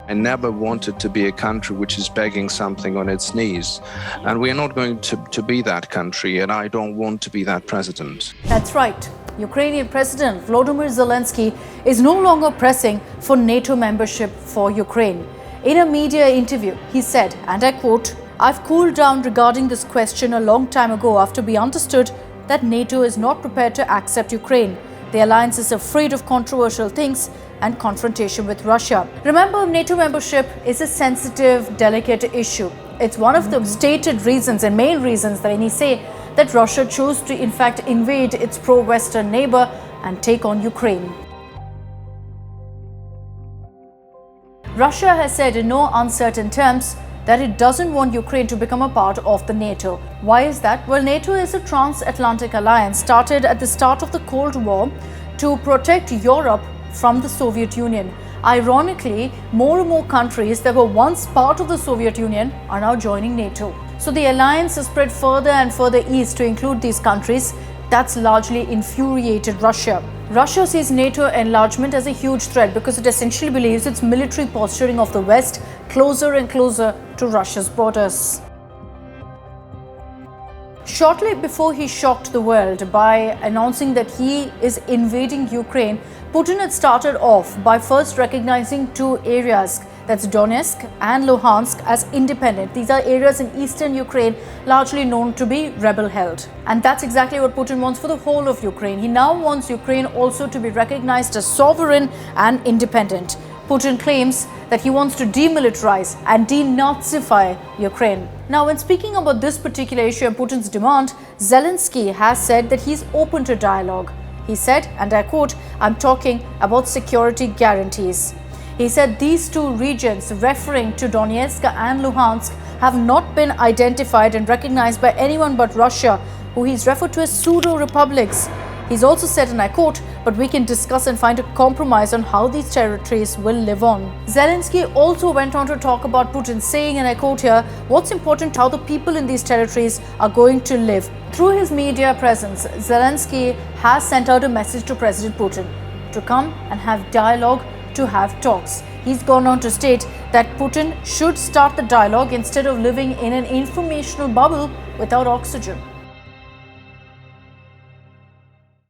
I never wanted to be a country which is begging something on its knees. And we are not going to be that country, and I don't want to be that president. That's right. Ukrainian President Volodymyr Zelenskyy is no longer pressing for NATO membership for Ukraine. In a media interview, he said, and I quote, "I've cooled down regarding this question a long time ago after we understood that NATO is not prepared to accept Ukraine. The alliance is afraid of controversial things and confrontation with Russia." Remember, NATO membership is a sensitive, delicate issue. It's one of the stated reasons and main reasons that many say that Russia chose to in fact invade its pro-Western neighbor and take on Ukraine. Russia has said in no uncertain terms that it doesn't want Ukraine to become a part of the NATO. Why is that? Well, NATO is a transatlantic alliance started at the start of the Cold War to protect Europe from the Soviet Union. Ironically, more and more countries that were once part of the Soviet Union are now joining NATO. So the alliance has spread further and further east to include these countries. That's largely infuriated Russia. Russia sees NATO enlargement as a huge threat because it essentially believes its military posturing of the West closer and closer to Russia's borders. Shortly before he shocked the world by announcing that he is invading Ukraine, Putin had started off by first recognizing two areas, that's Donetsk and Luhansk, as independent. These are areas in eastern Ukraine largely known to be rebel-held. And that's exactly what Putin wants for the whole of Ukraine. He now wants Ukraine also to be recognized as sovereign and independent. Putin claims that he wants to demilitarize and denazify Ukraine. Now, when speaking about this particular issue and Putin's demand, Zelenskyy has said that he's open to dialogue. He said, and I quote, "I'm talking about security guarantees." He said these two regions, referring to Donetsk and Luhansk, have not been identified and recognized by anyone but Russia, who he's referred to as pseudo-republics. He's also said, and I quote, "But we can discuss and find a compromise on how these territories will live on." Zelenskyy also went on to talk about Putin, saying, and I quote here, "What's important how the people in these territories are going to live." Through his media presence, Zelenskyy has sent out a message to President Putin to come and have dialogue, to have talks. He's gone on to state that Putin should start the dialogue instead of living in an informational bubble without oxygen.